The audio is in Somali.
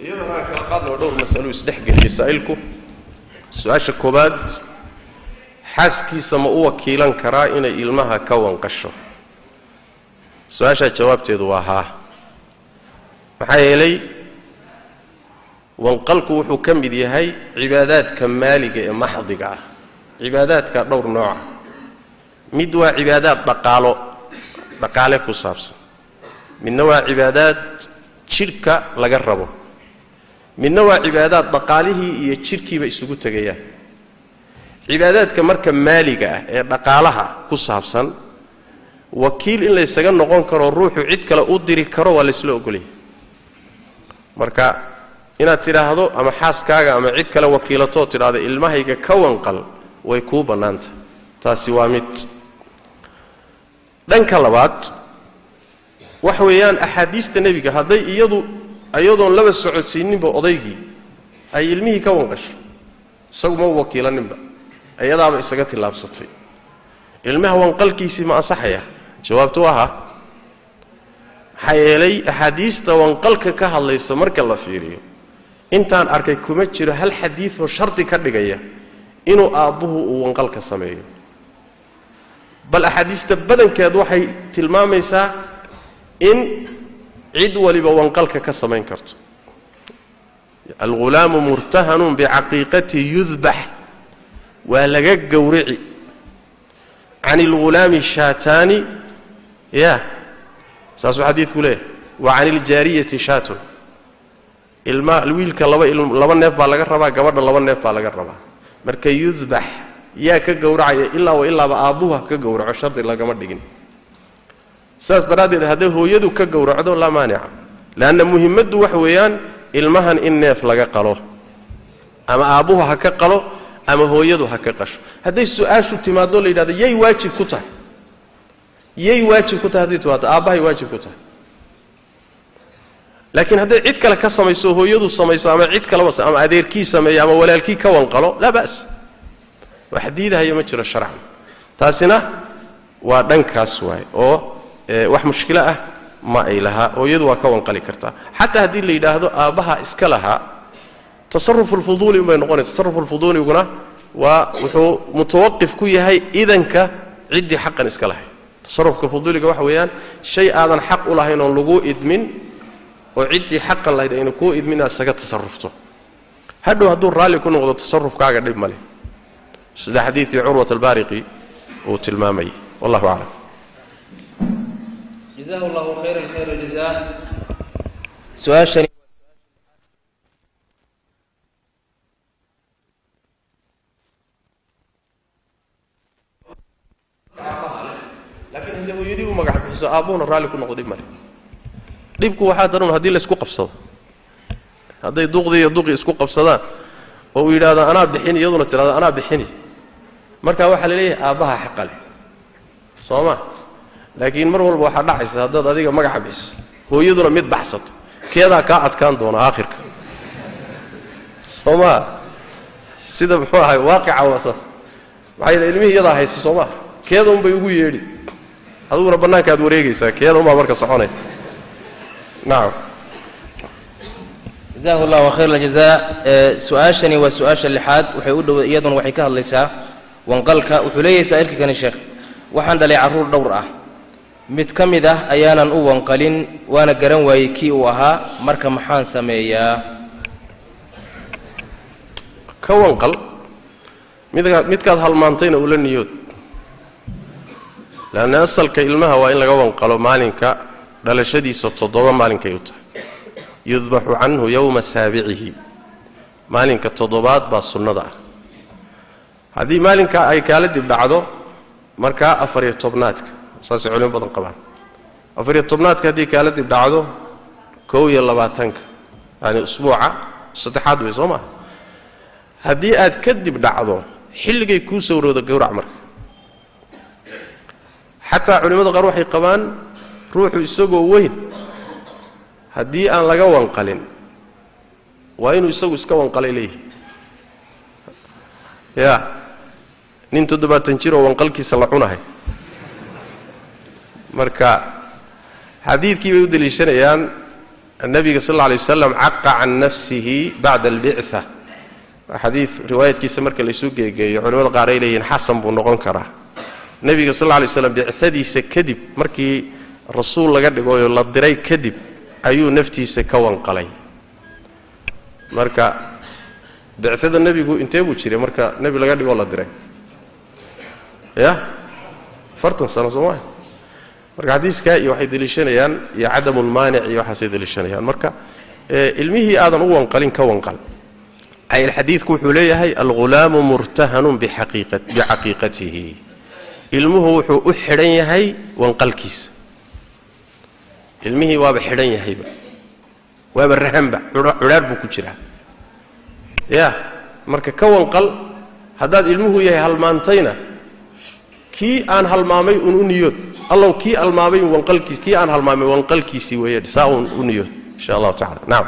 iyadana kala qaadno dhowr mas'alo isdhexgeliyay saailku su'aasha koobaad xaaskiisa ma u wakiilan karaa inay ilmaha ka wanqasho su'aasha jawaabteedu waa haa maxaa yeelay wanqalku wuxuu ka mid yahay cibaadaadka maaliga ee maxdiga ah cibaadaadka dhowr nooc mid waa cibaadaad dhaqaale ku saabsan midna waa cibaadaad jirka laga rabo midna waa cibaadaad dhaqaalihii iyo jirkiiba isugu tagayaan cibaadaadka marka maaliga ah ee dhaqaalaha ku saabsan wakiil in la isaga noqon karo ruuxu cid kale u diri karo waa la isla ogolyahay marka inaad tidhaahdo ama xaaskaaga ama cid kale wakiilatoo tidhaahdo ilmahayga ka wanqal way kuu bannaanta taasi waa mid dhanka labaad wax weeyaan axaadiista nebiga hadday iyadoon laba socodsiininba odaygii ay ilmihii ka wanqasho isagu ma wakiilaninba iyadaaba isaga tillaabsatay ilmaha wanqalkiisii ma ansaxaya jawaabtu waa haa maxaa yeelay axaadiista wanqalka ka hadlaysa marka la fiiriyo intaan arkay kuma jiro hal xadiidoo shardi ka dhigaya inuu aabbuhu uu wanqalka sameeyo bal axaadiista badankeed waxay tilmaamaysaa in cid waliba wanqalka ka samayn karto alghulaamu murtahanun bicaqiiqati yudbax waa laga gowrici can ilghulaami shaataani ya saasuu xadiidku leeyahay wa can iljaariyati shaatun wiilka laba neef baa laga rabaa gabadha laba neef baa laga rabaa marka yudbax yaa ka gowracaya ilaaba aabbuhu ha ka gowraco shardi lagama dhigin saas daraaddeed hadday hooyadu ka gowracdo laa maanica leanna muhimmaddu wax weeyaan ilmahan in neef laga qalo ama aabbuhu ha ka qalo ama hooyadu ha ka qasho hadday su-aashu timaado la yidhahdo yay waajib ku tahay hadday timaado aabbahay waajib ku tahay laakiin hadday cid kale ka samayso hooyadu samayso ama cid kaleba ama adeerkii sameeyo ama walaalkii ka wanqalo laa ba's wax diidahaya ma jiro sharcan taasina waa dhankaas waay oo wax mushkilo ah ma ay lahaa hooyadu waa ka wanqali kartaa xataa haddii la yidhaahdo aabbaha iska lahaa tasarrufu lfuduuli unbay noqonaysa tasarrufu lfuduuliguna waa wuxuu mutawaqif ku yahay idanka ciddii xaqan iska lahay tasarrufka fuduuliga waxa weeyaan shay aadan xaq u lahayn oon laguu idmin oo ciddii xaqan lahayd ayna kuu idmin inaad isaga tasarrufto hadhow hadduu raalli ku noqdo tasarrufkaaga dhib ma leh sida xadiidkii curwat albaariqi uu tilmaamayay wallahu aclam جزاه الله خيرا خير الجزاء سؤال laakiin hadii hooyadii u magac bixiso aabuhuna raalli ku noqdo dhib male dhibku waxaa daran haddii la isku qabsado hadday duqdii iyo duqii isku qabsadaan oo uu yidhaahdo anaa bixin iyaduna tidhahdo anaa bixini marka waxaa la leeyahay aabbaha xaqa leh soo ma laakiin mar walba waxaa dhacaysa haddaad adiga magaca bixiso hooyaduna mid baxsato keedaa kaa adkaan doona aakhirka soo ma sida muxuu ahay waaqica waa saas maxaa yeele ilmihii iyadaa hayso soo ma keeda unbay ugu yeedhi adiguna bannaanka aad wareegaysaa keeda unbaa marka soconay nacam جزاه الله خير الجزاء سؤاشني وسؤاش اللحاد وحي ودو iyaduna waxay ka hadlaysaa wanqalka wuxuu leeyahay saailka kan sheekh waxaan dhalay caruur dhowr ah mid kamid ah ayaanan u wanqalin waana garan waayay kii uu ahaa marka maxaan sameeyaa ka wanqal midkaad halmaantayna ula niyood laana asalka ilmaha waa in laga wanqalo maalinka dhalashadiisa 7 maalinkay u tahay yudbaxu canhu yowma saabicihi maalinka 7aad baa sunnada ah haddii maalinka ay kaala dib dhacdo markaa 14aadka saasay culimo badan qabaan 14aadka haddii kaala dib dhacdo 21ka yani usbuuca saddexaad wey soo maa haddii aad ka dib dhacdo xilligay kuu sawrooda gowrac marka xataa culimmada qaar waxay qabaan ruuxu isagoo weyn haddii aan laga wanqalin waa inuu isagu iska wanqalay leeyahay ya nin 70 jir oo wanqalkiisa la cunahay marka xadiidkii bay u daliishanayaan النبي صلى الله عليه وسلم عق عن نفسه بعد البعثة حديث رواية كيسا مركا ليسوكي علماء قاريلين حسن بنغن كرا النبي صلى الله عليه وسلم بعثدي سكدب مركي الرسول لقد يقول الله الدري كدب أيو نفتي سكوان قلي مركا بعثد النبي يقول انتبهوا تشيري مركا النبي لقد يقول الله الدري يا فرطن سنة صماء marka hadiiska iyo waxay dilishanayaan ya adamul maani' iyo waxa dilishanayaan marka ilmihi aadan u wanqalin ka wanqal ay alhadiisku wuxuu leeyahay al-ghulam murtahanun bi haqiqatihi ilmuhu wuxuu u xiran yahay wanqalkiisa ilmihi waaba xiran yahayba waaba rahanba culaar buu ku jiraa ya marka ka wanqal hadaad ilmuhu yahay halmaantayna ki aan halmaamay uu niyood الله كي المامي وانقلكيس كي أنا المامي وانقلكيسي ويد ساون ونيوت إن شاء الله تعالى نعم